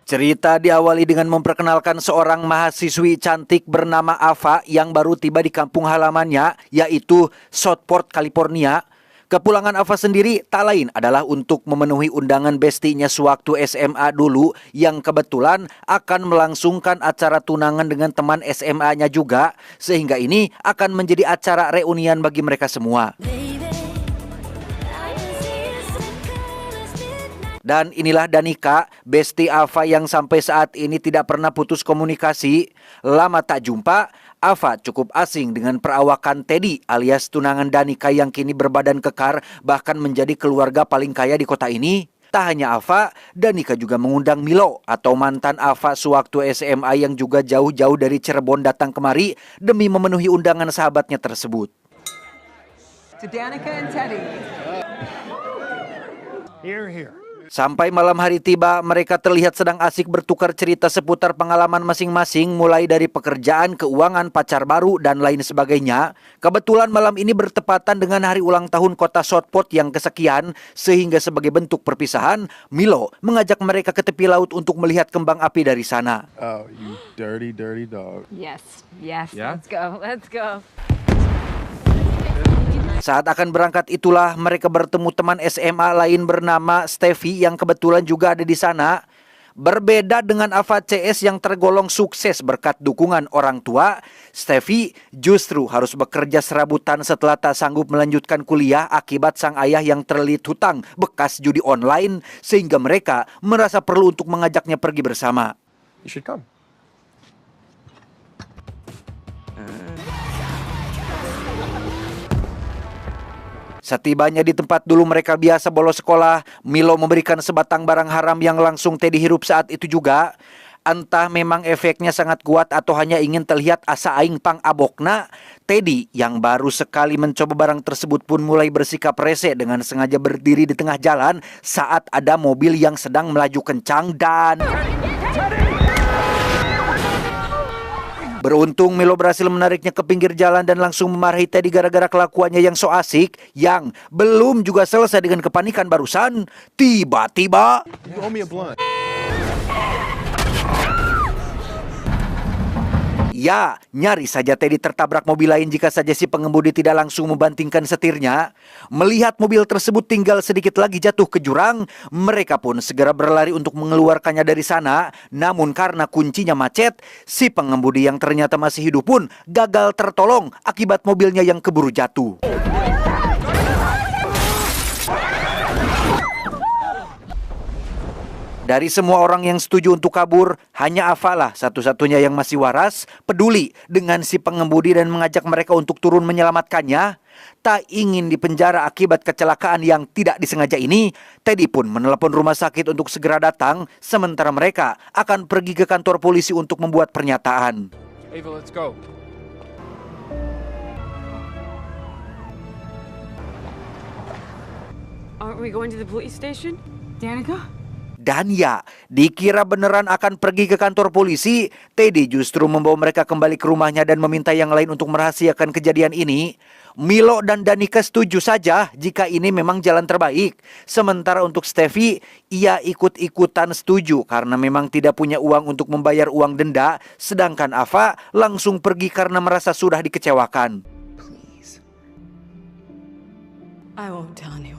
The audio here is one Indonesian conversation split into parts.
Cerita diawali dengan memperkenalkan seorang mahasiswi cantik bernama Ava yang baru tiba di kampung halamannya, yaitu Southport, California. Kepulangan Ava sendiri tak lain adalah untuk memenuhi undangan bestinya sewaktu SMA dulu yang kebetulan akan melangsungkan acara tunangan dengan teman SMA-nya juga, sehingga ini akan menjadi acara reunian bagi mereka semua. Dan inilah Danica, besti Ava yang sampai saat ini tidak pernah putus komunikasi. Lama tak jumpa, Ava cukup asing dengan perawakan Teddy alias tunangan Danica yang kini berbadan kekar bahkan menjadi keluarga paling kaya di kota ini. Tak hanya Ava, Danica juga mengundang Milo atau mantan Ava sewaktu SMA yang juga jauh-jauh dari Cirebon datang kemari demi memenuhi undangan sahabatnya tersebut. To Danica and Teddy. Here. Sampai malam hari tiba, mereka terlihat sedang asik bertukar cerita seputar pengalaman masing-masing, mulai dari pekerjaan, keuangan, pacar baru, dan lain sebagainya. Kebetulan malam ini bertepatan dengan hari ulang tahun kota Southport yang kesekian, sehingga sebagai bentuk perpisahan, Milo mengajak mereka ke tepi laut untuk melihat kembang api dari sana. Oh, you dirty dog. Yes, yeah? Let's go. Saat akan berangkat itulah mereka bertemu teman SMA lain bernama Steffi yang kebetulan juga ada di sana. Berbeda dengan Ava CS yang tergolong sukses berkat dukungan orang tua, Steffi justru harus bekerja serabutan setelah tak sanggup melanjutkan kuliah akibat sang ayah yang terlilit hutang bekas judi online, sehingga mereka merasa perlu untuk mengajaknya pergi bersama. You should come. Setibanya di tempat dulu mereka biasa bolos sekolah, Milo memberikan sebatang barang haram yang langsung Teddy hirup saat itu juga. Entah memang efeknya sangat kuat atau hanya ingin terlihat asa aing pang abokna, Teddy yang baru sekali mencoba barang tersebut pun mulai bersikap rese dengan sengaja berdiri di tengah jalan saat ada mobil yang sedang melaju kencang dan... Beruntung Milo berhasil menariknya ke pinggir jalan dan langsung memarahi Teddy gara-gara kelakuannya yang so asik, yang belum juga selesai dengan kepanikan barusan, tiba-tiba... You owe me a blunt. Ya, nyaris saja Teddy tertabrak mobil lain jika saja si pengemudi tidak langsung membantingkan setirnya. Melihat mobil tersebut tinggal sedikit lagi jatuh ke jurang, mereka pun segera berlari untuk mengeluarkannya dari sana. Namun karena kuncinya macet, si pengemudi yang ternyata masih hidup pun gagal tertolong akibat mobilnya yang keburu jatuh. Dari semua orang yang setuju untuk kabur, hanya Ava lah satu-satunya yang masih waras, peduli dengan si pengemudi dan mengajak mereka untuk turun menyelamatkannya. Tak ingin dipenjara akibat kecelakaan yang tidak disengaja ini, Teddy pun menelepon rumah sakit untuk segera datang, sementara mereka akan pergi ke kantor polisi untuk membuat pernyataan. Ava, let's go. Aren't we going to the police station? Danica? Dan ya, dikira beneran akan pergi ke kantor polisi, Teddy justru membawa mereka kembali ke rumahnya dan meminta yang lain untuk merahasiakan kejadian ini. Milo dan Danica setuju saja jika ini memang jalan terbaik. Sementara untuk Steffi, ia ikut-ikutan setuju karena memang tidak punya uang untuk membayar uang denda. Sedangkan Ava langsung pergi karena merasa sudah dikecewakan. Please. I won't tell anyone.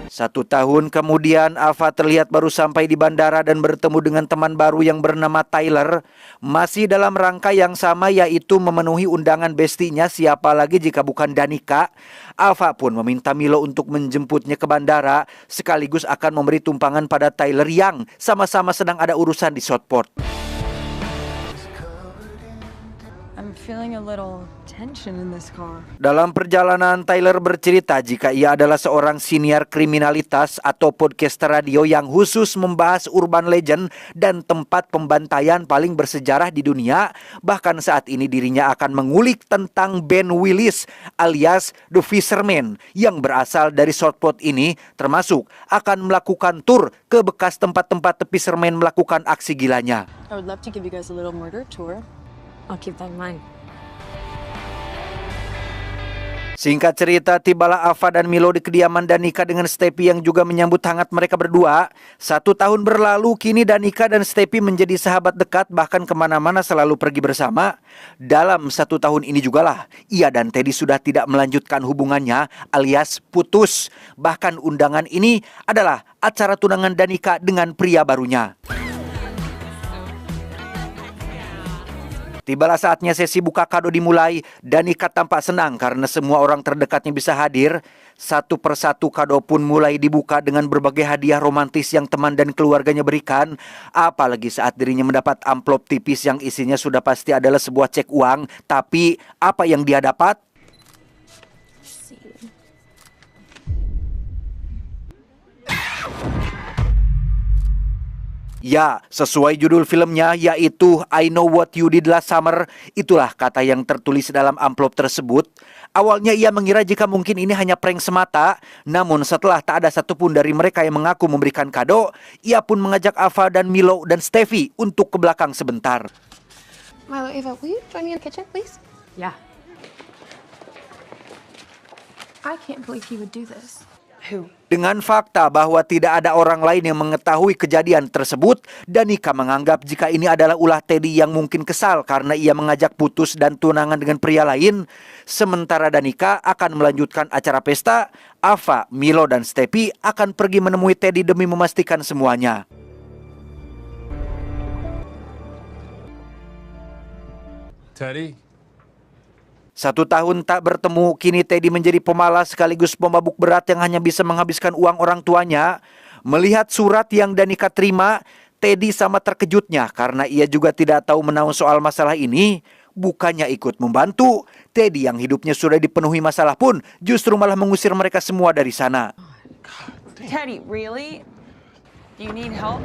1 tahun kemudian, Ava terlihat baru sampai di bandara dan bertemu dengan teman baru yang bernama Tyler. Masih dalam rangka yang sama, yaitu memenuhi undangan bestinya, siapa lagi jika bukan Danica. Ava pun meminta Milo untuk menjemputnya ke bandara, sekaligus akan memberi tumpangan pada Tyler yang sama-sama sedang ada urusan di Southport. I'm feeling a little tension in this car. Dalam perjalanan, Tyler bercerita jika ia adalah seorang siniar kriminalitas atau podcaster radio yang khusus membahas urban legend dan tempat pembantaian paling bersejarah di dunia. Bahkan saat ini dirinya akan mengulik tentang Ben Willis alias The Fisherman yang berasal dari Southport ini, termasuk akan melakukan tur ke bekas tempat-tempat The Fisherman melakukan aksi gilanya. I would love to give you guys a little murder tour. I'll keep that in mind. Singkat cerita, tibalah Ava dan Milo di kediaman Danica dengan Steffi yang juga menyambut hangat mereka berdua. 1 tahun berlalu, kini Danica dan Steffi menjadi sahabat dekat, bahkan kemana-mana selalu pergi bersama. Dalam 1 tahun ini jugalah, ia dan Teddy sudah tidak melanjutkan hubungannya alias putus. Bahkan undangan ini adalah acara tunangan Danica dengan pria barunya. Tibalah saatnya sesi buka kado dimulai. Danica tampak senang karena semua orang terdekatnya bisa hadir. Satu persatu kado pun mulai dibuka dengan berbagai hadiah romantis yang teman dan keluarganya berikan. Apalagi saat dirinya mendapat amplop tipis yang isinya sudah pasti adalah sebuah cek uang. Tapi apa yang dia dapat? Ya, sesuai judul filmnya, yaitu I Know What You Did Last Summer. Itulah kata yang tertulis dalam amplop tersebut. Awalnya ia mengira jika mungkin ini hanya prank semata. Namun setelah tak ada satupun dari mereka yang mengaku memberikan kado, ia pun mengajak Ava dan Milo dan Steffi untuk ke belakang sebentar. Milo, Ava, will you join me in the kitchen, please? Yeah. I can't believe he would do this. Who? Dengan fakta bahwa tidak ada orang lain yang mengetahui kejadian tersebut, Danica menganggap jika ini adalah ulah Teddy yang mungkin kesal karena ia mengajak putus dan tunangan dengan pria lain. Sementara Danica akan melanjutkan acara pesta, Ava, Milo, dan Steffi akan pergi menemui Teddy demi memastikan semuanya. Teddy? 1 tahun tak bertemu, kini Teddy menjadi pemalas sekaligus pemabuk berat yang hanya bisa menghabiskan uang orang tuanya. Melihat surat yang Danica terima, Teddy sama terkejutnya karena ia juga tidak tahu menahu soal masalah ini. Bukannya ikut membantu, Teddy yang hidupnya sudah dipenuhi masalah pun justru malah mengusir mereka semua dari sana. Teddy, really? Do you need help?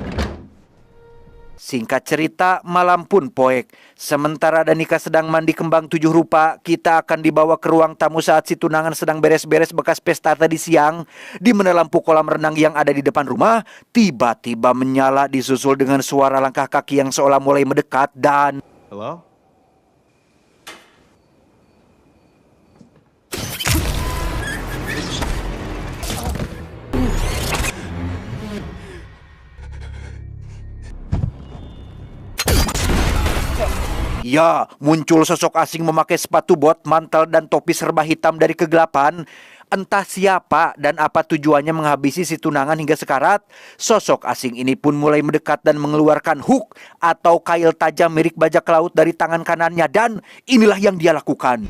Singkat cerita, malam pun poek. Sementara Danica sedang mandi kembang 7 rupa, kita akan dibawa ke ruang tamu saat si tunangan sedang beres-beres bekas pesta tadi siang. Di mana lampu kolam renang yang ada di depan rumah tiba-tiba menyala disusul dengan suara langkah kaki yang seolah mulai mendekat dan... Hello? Ya, muncul sosok asing memakai sepatu bot, mantel, dan topi serba hitam dari kegelapan. Entah siapa dan apa tujuannya menghabisi si tunangan hingga sekarat. Sosok asing ini pun mulai mendekat dan mengeluarkan hook atau kail tajam mirip bajak laut dari tangan kanannya. Dan inilah yang dia lakukan.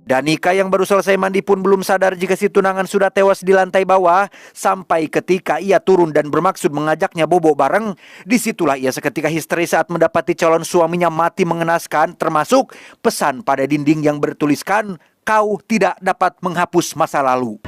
Danica yang baru selesai mandi pun belum sadar jika si tunangan sudah tewas di lantai bawah. Sampai ketika ia turun dan bermaksud mengajaknya bobo bareng. Disitulah ia seketika histeris saat mendapati calon suaminya mati mengenaskan. Termasuk pesan pada dinding yang bertuliskan, "Kau tidak dapat menghapus masa lalu."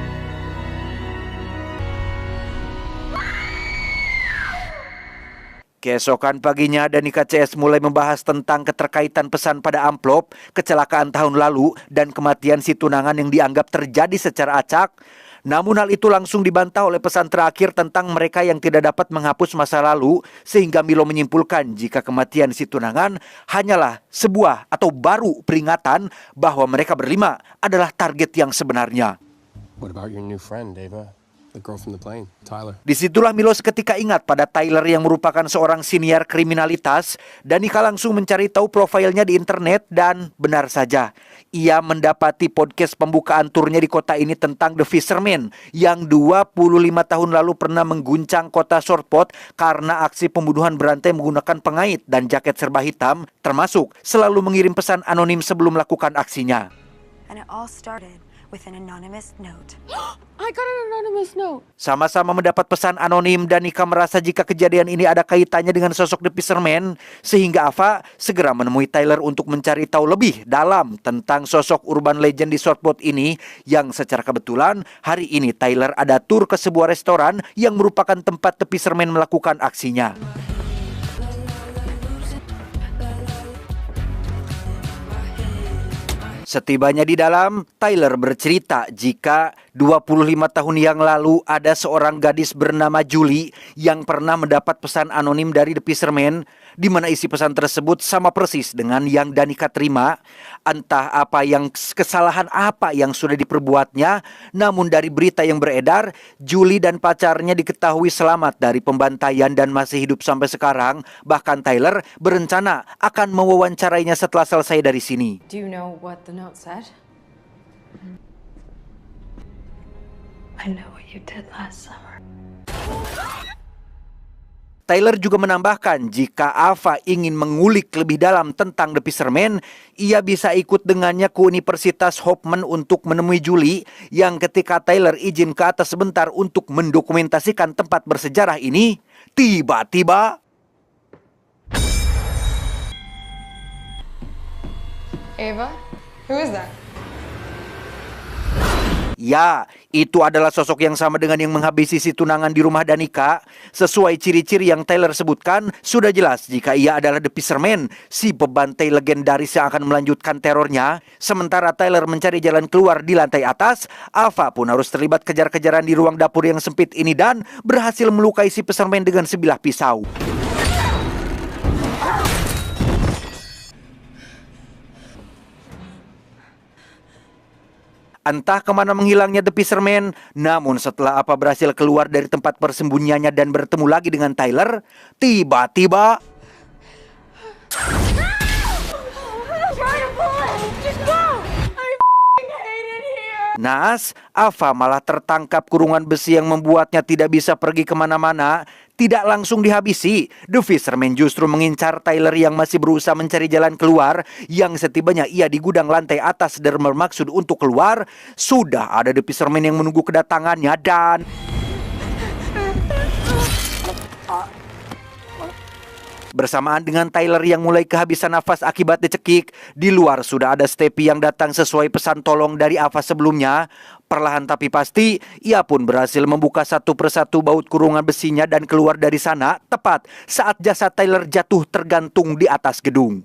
Keesokan paginya, Danica CS mulai membahas tentang keterkaitan pesan pada amplop, kecelakaan tahun lalu, dan kematian si tunangan yang dianggap terjadi secara acak. Namun hal itu langsung dibantah oleh pesan terakhir tentang mereka yang tidak dapat menghapus masa lalu, sehingga Milo menyimpulkan jika kematian si tunangan hanyalah sebuah atau baru peringatan bahwa mereka berlima adalah target yang sebenarnya. What about your new friend, Ava? The girl from the plane, Tyler. Disitulah Milo seketika ingat pada Tyler yang merupakan seorang siniar kriminalitas. Danica langsung mencari tahu profilnya di internet dan benar saja, ia mendapati podcast pembukaan turnya di kota ini tentang The Fisherman yang 25 tahun lalu pernah mengguncang kota Shortpot karena aksi pembunuhan berantai menggunakan pengait dan jaket serba hitam, termasuk selalu mengirim pesan anonim sebelum melakukan aksinya. And it all started with an anonymous note. I got an anonymous note. Sama-sama mendapat pesan anonim, Danica merasa jika kejadian ini ada kaitannya dengan sosok The Fisherman, sehingga Ava segera menemui Tyler untuk mencari tahu lebih dalam tentang sosok urban legend di Shortpot ini, yang secara kebetulan hari ini Tyler ada tur ke sebuah restoran yang merupakan tempat The Fisherman melakukan aksinya. Setibanya di dalam, Tyler bercerita jika 25 tahun yang lalu ada seorang gadis bernama Julie yang pernah mendapat pesan anonim dari The Fisherman. di mana isi pesan tersebut sama persis dengan yang Danica terima. Entah apa yang kesalahan apa yang sudah diperbuatnya, namun dari berita yang beredar, Julie dan pacarnya diketahui selamat dari pembantaian dan masih hidup sampai sekarang. Bahkan Tyler berencana akan mewawancarainya setelah selesai dari sini. Do you know what the note said? I know what you did last summer. Tyler juga menambahkan jika Ava ingin mengulik lebih dalam tentang The Fisherman, ia bisa ikut dengannya ke Universitas Hofmann untuk menemui Julie, yang ketika Tyler izin ke atas sebentar untuk mendokumentasikan tempat bersejarah ini, tiba-tiba Ava? Who is that? ya, itu adalah sosok yang sama dengan yang menghabisi si tunangan di rumah Danica. Sesuai ciri-ciri yang Tyler sebutkan, sudah jelas jika ia adalah The Fisherman, si pembantai legendaris yang akan melanjutkan terornya. Sementara Tyler mencari jalan keluar di lantai atas, Ava pun harus terlibat kejar-kejaran di ruang dapur yang sempit ini dan berhasil melukai si Fisherman dengan sebilah pisau. Entah kemana menghilangnya The Fisherman, namun setelah Ava berhasil keluar dari tempat persembunyiannya dan bertemu lagi dengan Tyler, tiba-tiba naas, Ava malah tertangkap kurungan besi yang membuatnya tidak bisa pergi kemana-mana. Tidak langsung dihabisi, The Fisherman justru mengincar Tyler yang masih berusaha mencari jalan keluar. Yang setibanya ia di gudang lantai atas dan bermaksud untuk keluar, sudah ada The Fisherman yang menunggu kedatangannya dan bersamaan dengan Tyler yang mulai kehabisan nafas akibat dicekik, di luar sudah ada Steffi yang datang sesuai pesan tolong dari Ava sebelumnya. Perlahan tapi pasti, ia pun berhasil membuka satu persatu baut kurungan besinya dan keluar dari sana tepat saat jasad Tyler jatuh tergantung di atas gedung.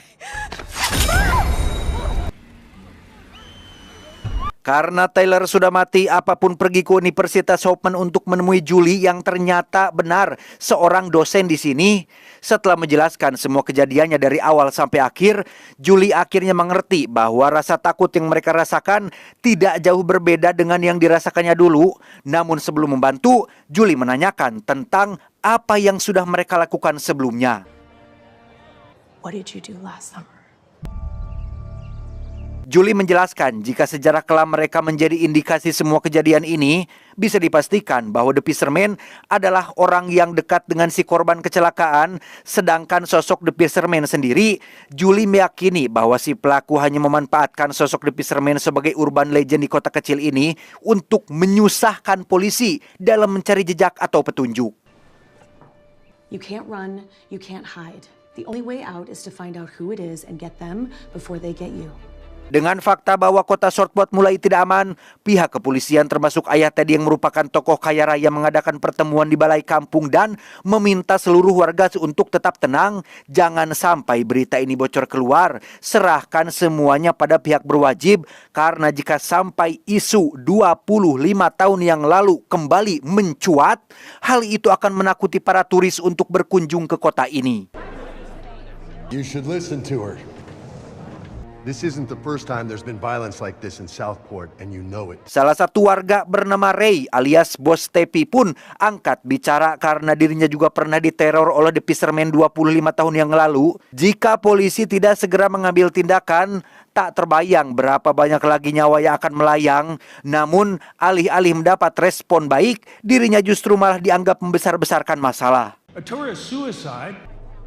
Karena Tyler sudah mati, apapun pergi ke Universitas Hofmann untuk menemui Julie yang ternyata benar seorang dosen di sini. Setelah menjelaskan semua kejadiannya dari awal sampai akhir, Julie akhirnya mengerti bahwa rasa takut yang mereka rasakan tidak jauh berbeda dengan yang dirasakannya dulu. Namun sebelum membantu, Julie menanyakan tentang apa yang sudah mereka lakukan sebelumnya. What did you do last summer? Julie menjelaskan jika sejarah kelam mereka menjadi indikasi semua kejadian ini, bisa dipastikan bahwa The Fisherman adalah orang yang dekat dengan si korban kecelakaan. Sedangkan sosok The Fisherman sendiri, Julie meyakini bahwa si pelaku hanya memanfaatkan sosok The Fisherman sebagai urban legend di kota kecil ini untuk menyusahkan polisi dalam mencari jejak atau petunjuk. You can't run, you can't hide. The only way out is to find out who it is and get them before they get you. Dengan fakta bahwa kota Shortwood mulai tidak aman, pihak kepolisian termasuk ayah Teddy yang merupakan tokoh kaya raya mengadakan pertemuan di balai kampung dan meminta seluruh warga untuk tetap tenang. Jangan sampai berita ini bocor keluar. Serahkan semuanya pada pihak berwajib, karena jika sampai isu 25 tahun yang lalu kembali mencuat, hal itu akan menakuti para turis untuk berkunjung ke kota ini. You should listen to her. This isn't the first time there's been violence like this in Southport, and you know it. Salah satu warga bernama Ray alias Bos Steffi pun angkat bicara karena dirinya juga pernah diteror oleh The Fisherman 25 tahun yang lalu. Jika polisi tidak segera mengambil tindakan, tak terbayang berapa banyak lagi nyawa yang akan melayang. Namun, alih-alih mendapat respon baik, dirinya justru malah dianggap membesar-besarkan masalah. A tourist suicide,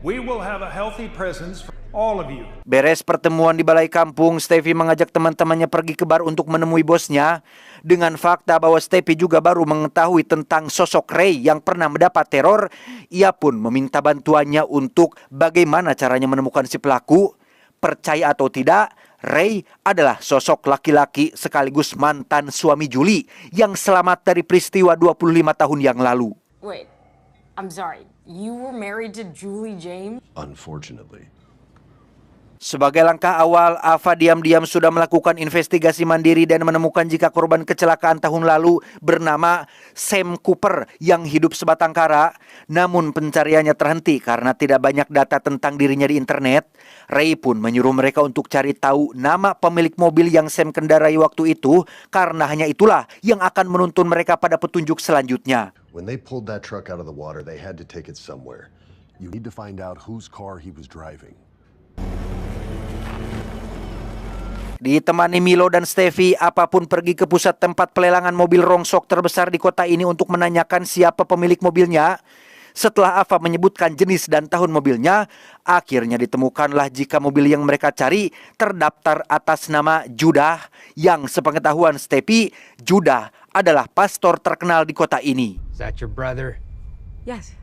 we will have a healthy presence for all of you. Beres pertemuan di balai kampung, Steffi mengajak teman-temannya pergi ke bar untuk menemui bosnya. Dengan fakta bahwa Steffi juga baru mengetahui tentang sosok Ray yang pernah mendapat teror, ia pun meminta bantuannya untuk bagaimana caranya menemukan si pelaku. Percaya atau tidak, Ray adalah sosok laki-laki sekaligus mantan suami Julie yang selamat dari peristiwa 25 tahun yang lalu. Wait, I'm sorry. You were married to Julie James? Unfortunately. Sebagai langkah awal, Ava diam-diam sudah melakukan investigasi mandiri dan menemukan jika korban kecelakaan tahun lalu bernama Sam Cooper yang hidup sebatang kara. Namun pencariannya terhenti karena tidak banyak data tentang dirinya di internet. Ray pun menyuruh mereka untuk cari tahu nama pemilik mobil yang Sam kendarai waktu itu, karena hanya itulah yang akan menuntun mereka pada petunjuk selanjutnya. When they pulled that truck out of the water, they had to take it somewhere. You need to find out whose car he was driving. Ditemani Milo dan Steffi, Ava pun pergi ke pusat tempat pelelangan mobil rongsok terbesar di kota ini untuk menanyakan siapa pemilik mobilnya. Setelah Ava menyebutkan jenis dan tahun mobilnya, akhirnya ditemukanlah jika mobil yang mereka cari terdaftar atas nama Judah, yang sepengetahuan Steffi, Judah adalah pastor terkenal di kota ini. Is that your brother? Yes.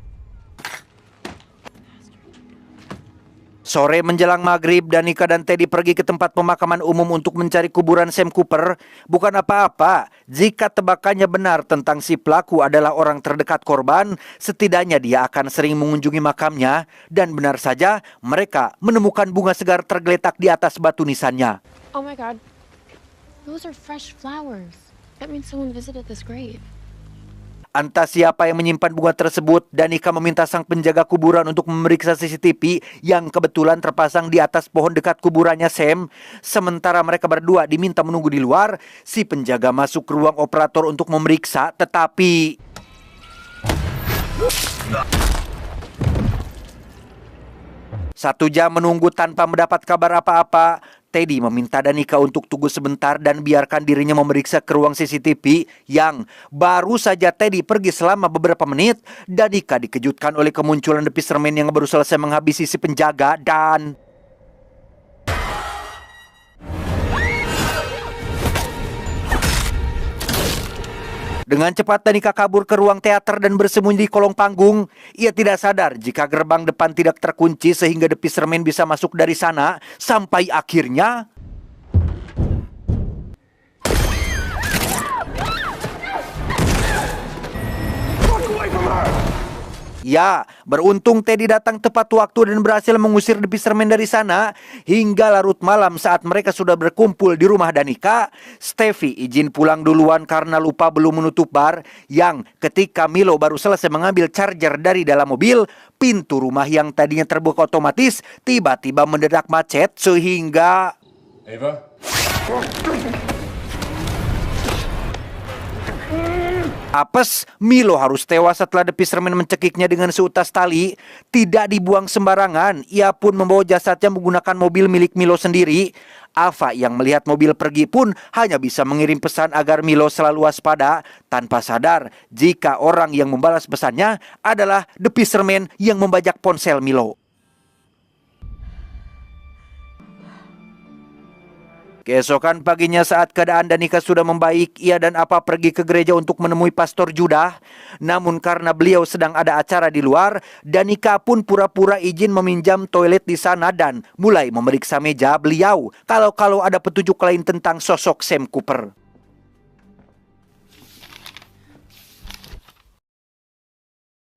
Sore menjelang maghrib, Danica dan Teddy pergi ke tempat pemakaman umum untuk mencari kuburan Sam Cooper. Bukan apa-apa, jika tebakannya benar tentang si pelaku adalah orang terdekat korban, setidaknya dia akan sering mengunjungi makamnya. Dan benar saja, mereka menemukan bunga segar tergeletak di atas batu nisannya. Oh my god. Those are fresh flowers. That means someone visited this grave. Entah siapa yang menyimpan bunga tersebut, Danica meminta sang penjaga kuburan untuk memeriksa CCTV yang kebetulan terpasang di atas pohon dekat kuburannya Sam. Sementara mereka berdua diminta menunggu di luar, si penjaga masuk ke ruang operator untuk memeriksa, tetapi 1 jam menunggu tanpa mendapat kabar apa-apa. Teddy meminta Danica untuk tunggu sebentar dan biarkan dirinya memeriksa ke ruang CCTV yang baru saja Teddy pergi selama beberapa menit. Danica dikejutkan oleh kemunculan The Fisherman yang baru selesai menghabisi si penjaga dan dengan cepat Danica kabur ke ruang teater dan bersembunyi di kolong panggung. Ia tidak sadar jika gerbang depan tidak terkunci sehingga The Fisherman bisa masuk dari sana. Sampai akhirnya ya, beruntung Teddy datang tepat waktu dan berhasil mengusir The Fisherman dari sana. Hingga larut malam saat mereka sudah berkumpul di rumah Danica, Steffi izin pulang duluan karena lupa belum menutup bar. Yang ketika Milo baru selesai mengambil charger dari dalam mobil, pintu rumah yang tadinya terbuka otomatis tiba-tiba mendadak macet sehingga Ava? apes, Milo harus tewas setelah The Fisherman mencekiknya dengan seutas tali. Tidak dibuang sembarangan, ia pun membawa jasadnya menggunakan mobil milik Milo sendiri. Ava yang melihat mobil pergi pun hanya bisa mengirim pesan agar Milo selalu waspada, tanpa sadar jika orang yang membalas pesannya adalah The Fisherman yang membajak ponsel Milo. Keesokan paginya saat keadaan Danica sudah membaik, ia dan Ava pergi ke gereja untuk menemui Pastor Judah. Namun karena beliau sedang ada acara di luar, Danica pun pura-pura izin meminjam toilet di sana dan mulai memeriksa meja beliau kalau ada petunjuk lain tentang sosok Sam Cooper.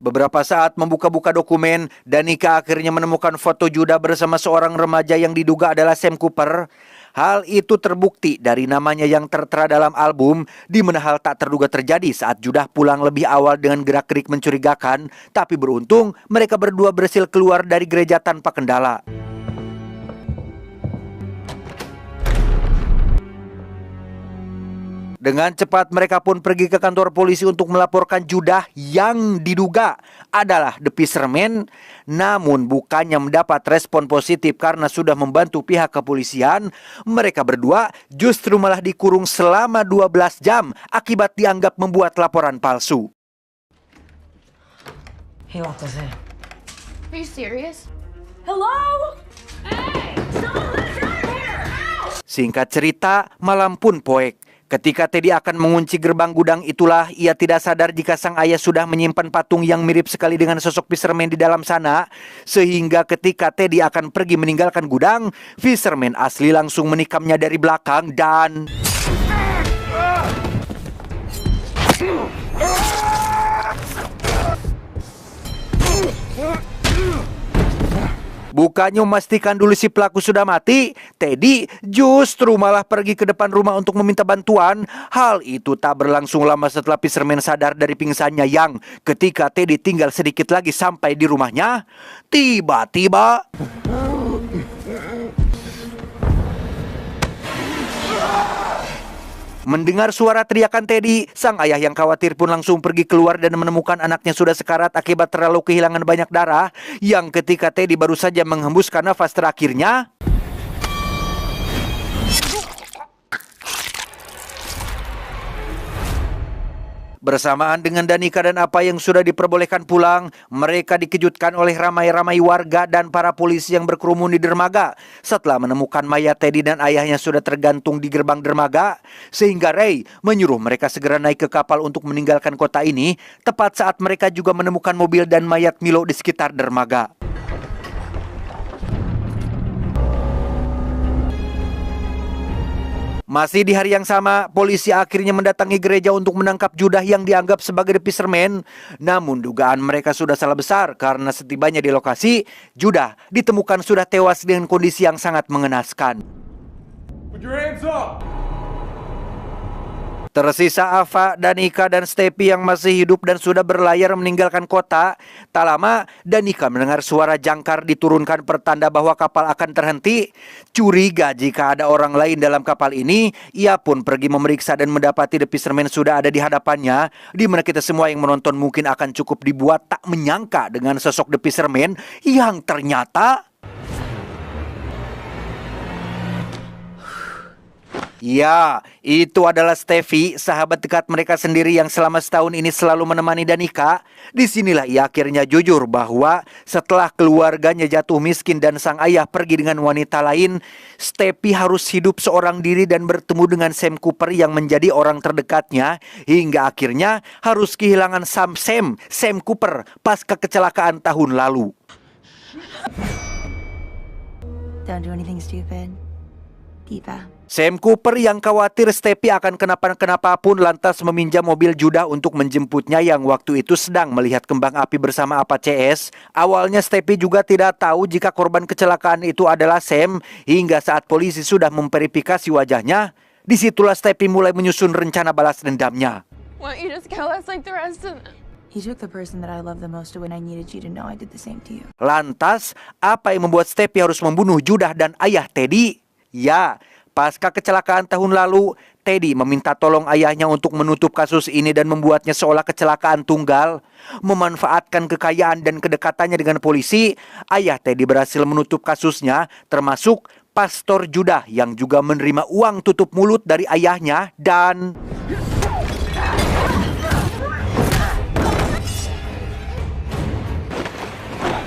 Beberapa saat membuka-buka dokumen, Danica akhirnya menemukan foto Judah bersama seorang remaja yang diduga adalah Sam Cooper. Hal itu terbukti dari namanya yang tertera dalam album, di mana hal tak terduga terjadi saat Judah pulang lebih awal dengan gerak-gerik mencurigakan. Tapi beruntung, mereka berdua berhasil keluar dari gereja tanpa kendala. Dengan cepat mereka pun pergi ke kantor polisi untuk melaporkan Judah yang diduga adalah The Fisherman. Namun bukannya mendapat respon positif karena sudah membantu pihak kepolisian. Mereka berdua justru malah dikurung selama 12 jam akibat dianggap membuat laporan palsu. He locked us in. Are you serious? Hello? Hey! Someone let us out of here! Ow! Singkat cerita, malam pun poek. Ketika Teddy akan mengunci gerbang gudang itulah ia tidak sadar jika sang ayah sudah menyimpan patung yang mirip sekali dengan sosok Fisherman di dalam sana. Sehingga ketika Teddy akan pergi meninggalkan gudang, Fisherman asli langsung menikamnya dari belakang dan Bukannya memastikan dulu si pelaku sudah mati, Teddy justru malah pergi ke depan rumah untuk meminta bantuan. Hal itu tak berlangsung lama setelah Fisherman sadar dari pingsannya yang ketika Teddy tinggal sedikit lagi sampai di rumahnya, tiba-tiba mendengar suara teriakan Teddy, sang ayah yang khawatir pun langsung pergi keluar dan menemukan anaknya sudah sekarat akibat terlalu kehilangan banyak darah. Yang ketika Teddy baru saja menghembuskan nafas terakhirnya, bersamaan dengan Danica dan apa yang sudah diperbolehkan pulang, mereka dikejutkan oleh ramai-ramai warga dan para polisi yang berkerumun di dermaga setelah menemukan mayat Teddy dan ayahnya sudah tergantung di gerbang dermaga, sehingga Ray menyuruh mereka segera naik ke kapal untuk meninggalkan kota ini, tepat saat mereka juga menemukan mobil dan mayat Milo di sekitar dermaga. Masih di hari yang sama, polisi akhirnya mendatangi gereja untuk menangkap Judah yang dianggap sebagai The Fisherman. Namun dugaan mereka sudah salah besar karena setibanya di lokasi, Judah ditemukan sudah tewas dengan kondisi yang sangat mengenaskan. Put your hands up! Tersisa Ava, Danica, dan Steffi yang masih hidup dan sudah berlayar meninggalkan kota. Tak lama, Danica mendengar suara jangkar diturunkan pertanda bahwa kapal akan terhenti. Curiga jika ada orang lain dalam kapal ini, ia pun pergi memeriksa dan mendapati The Fisherman sudah ada di hadapannya, di mana kita semua yang menonton mungkin akan cukup dibuat tak menyangka dengan sosok The Fisherman yang ternyata... Ya, itu adalah Steffi, sahabat dekat mereka sendiri yang selama setahun ini selalu menemani Danica. Disinilah ia akhirnya jujur bahwa setelah keluarganya jatuh miskin dan sang ayah pergi dengan wanita lain, Steffi harus hidup seorang diri dan bertemu dengan Sam Cooper yang menjadi orang terdekatnya, hingga akhirnya harus kehilangan Sam Cooper pasca kecelakaan tahun lalu. Don't do anything stupid, Diva. Sam Cooper yang khawatir Steffi akan kenapa-kenapa pun lantas meminjam mobil Judah untuk menjemputnya yang waktu itu sedang melihat kembang api bersama Apache S. Awalnya Steffi juga tidak tahu jika korban kecelakaan itu adalah Sam, hingga saat polisi sudah memverifikasi wajahnya, disitulah Steffi mulai menyusun rencana balas dendamnya. Why don't you just kill us like the rest of them? He took the person that I love the most when I needed you to know I did the same to you. Lantas, apa yang membuat Steffi harus membunuh Judah dan ayah Teddy? Ya, pasca kecelakaan tahun lalu, Teddy meminta tolong ayahnya untuk menutup kasus ini dan membuatnya seolah kecelakaan tunggal. Memanfaatkan kekayaan dan kedekatannya dengan polisi, ayah Teddy berhasil menutup kasusnya, termasuk Pastor Judah yang juga menerima uang tutup mulut dari ayahnya dan...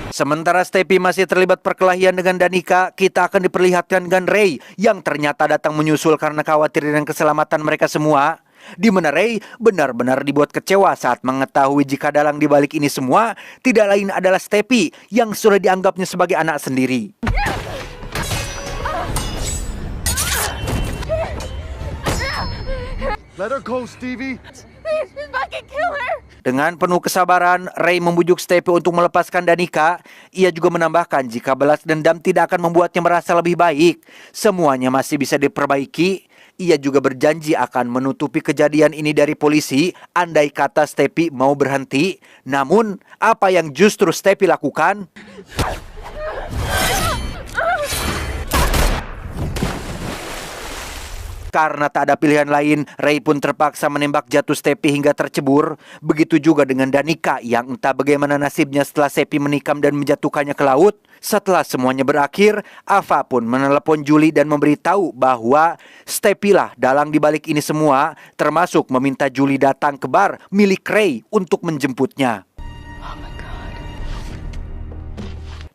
Sementara Steffi masih terlibat perkelahian dengan Danica, kita akan diperlihatkan dengan Ray yang ternyata datang menyusul karena khawatir dengan keselamatan mereka semua. Di mana Ray benar-benar dibuat kecewa saat mengetahui jika dalang di balik ini semua tidak lain adalah Steffi yang sudah dianggapnya sebagai anak sendiri. Let her go, Stevie. Please, just fucking kill her! Dengan penuh kesabaran, Ray membujuk Steffi untuk melepaskan Danica. Ia juga menambahkan jika balas dendam tidak akan membuatnya merasa lebih baik. Semuanya masih bisa diperbaiki. Ia juga berjanji akan menutupi kejadian ini dari polisi andai kata Steffi mau berhenti. Namun, apa yang justru Steffi lakukan? Karena tak ada pilihan lain, Ray pun terpaksa menembak jatuh Steffi hingga tercebur. Begitu juga dengan Danica yang entah bagaimana nasibnya setelah Steffi menikam dan menjatuhkannya ke laut. Setelah semuanya berakhir, Ava pun menelepon Julie dan memberitahu bahwa Steffi lah dalang di balik ini semua, termasuk meminta Julie datang ke bar milik Ray untuk menjemputnya.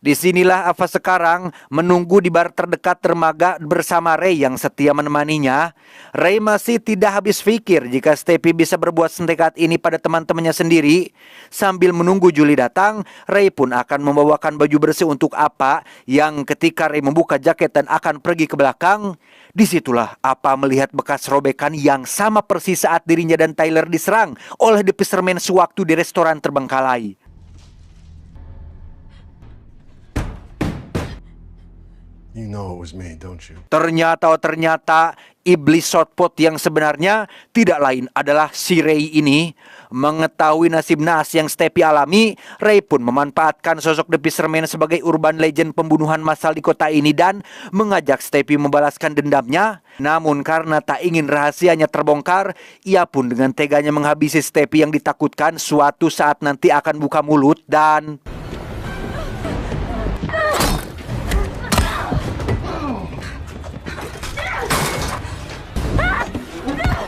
Disinilah Ava sekarang menunggu di bar terdekat dermaga bersama Ray yang setia menemaninya. Ray masih tidak habis pikir jika Steffi bisa berbuat senekat ini pada teman-temannya sendiri. Sambil menunggu Julie datang, Ray pun akan membawakan baju bersih untuk Apa yang ketika Ray membuka jaket dan akan pergi ke belakang, disitulah Apa melihat bekas robekan yang sama persis saat dirinya dan Tyler diserang oleh The Fisherman sewaktu di restoran terbengkalai. You know it was me, don't you? Ternyata iblis shortpot yang sebenarnya tidak lain adalah si Ray ini. Mengetahui nasib naas yang Stepi alami, Ray pun memanfaatkan sosok The Fisherman sebagai urban legend pembunuhan massal di kota ini dan mengajak Stepi membalaskan dendamnya. Namun karena tak ingin rahasianya terbongkar, ia pun dengan teganya menghabisi Stepi yang ditakutkan suatu saat nanti akan buka mulut dan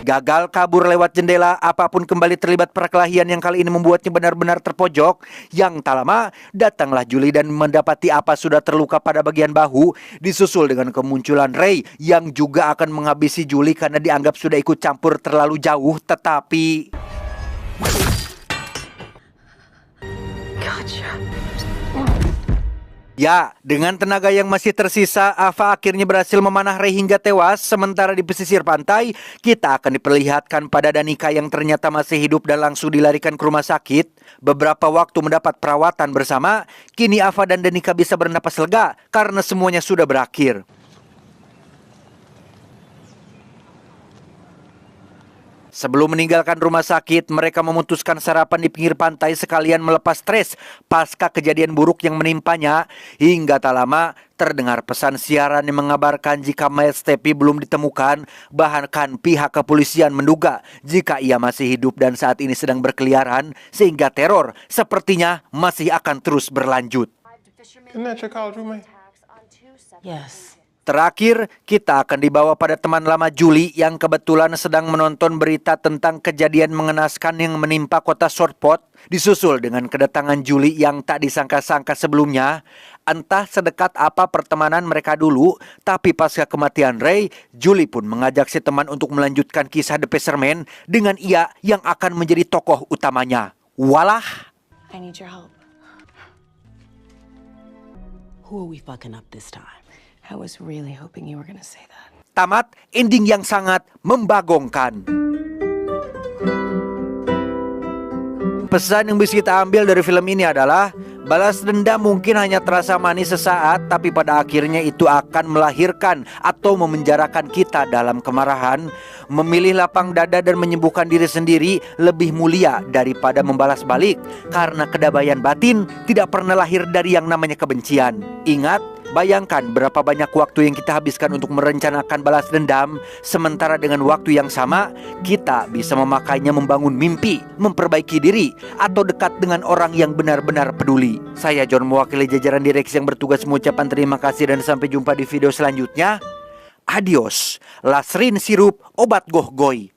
gagal kabur lewat jendela. Apapun kembali terlibat perkelahian yang kali ini membuatnya benar-benar terpojok. Yang tak lama datanglah Julie dan mendapati apa sudah terluka pada bagian bahu. Disusul dengan kemunculan Ray yang juga akan menghabisi Julie karena dianggap sudah ikut campur terlalu jauh. Tetapi ya, dengan tenaga yang masih tersisa, Ava akhirnya berhasil memanah Ray hingga tewas. Sementara di pesisir pantai, kita akan diperlihatkan pada Danica yang ternyata masih hidup dan langsung dilarikan ke rumah sakit. Beberapa waktu mendapat perawatan bersama, kini Ava dan Danica bisa bernapas lega karena semuanya sudah berakhir. Sebelum meninggalkan rumah sakit, mereka memutuskan sarapan di pinggir pantai sekalian melepas stres pasca kejadian buruk yang menimpanya. Hingga tak lama terdengar pesan siaran yang mengabarkan jika mayat Stepi belum ditemukan. Bahkan pihak kepolisian menduga jika ia masih hidup dan saat ini sedang berkeliaran, sehingga teror sepertinya masih akan terus berlanjut. Isn't that your college roommate? Yes. Terakhir, kita akan dibawa pada teman lama Julie yang kebetulan sedang menonton berita tentang kejadian mengenaskan yang menimpa kota Shortpot. Disusul dengan kedatangan Julie yang tak disangka-sangka sebelumnya. Entah sedekat apa pertemanan mereka dulu, tapi pasca kematian Ray, Julie pun mengajak si teman untuk melanjutkan kisah The Fisherman dengan ia yang akan menjadi tokoh utamanya. Walah! I need your help. Who are we fucking up this time? I was really hoping you were gonna say that. Tamat ending yang sangat membagongkan. Pesan yang bisa kita ambil dari film ini adalah balas dendam mungkin hanya terasa manis sesaat, tapi pada akhirnya itu akan melahirkan atau memenjarakan kita dalam kemarahan. Memilih lapang dada dan menyembuhkan diri sendiri lebih mulia daripada membalas balik, karena kedamaian batin tidak pernah lahir dari yang namanya kebencian. Ingat, bayangkan berapa banyak waktu yang kita habiskan untuk merencanakan balas dendam, sementara dengan waktu yang sama kita bisa memakainya membangun mimpi, memperbaiki diri, atau dekat dengan orang yang benar-benar peduli. Saya John, mewakili jajaran direksi yang bertugas, mengucapkan terima kasih dan sampai jumpa di video selanjutnya. Adios. Lasrin sirup obat gohgoy.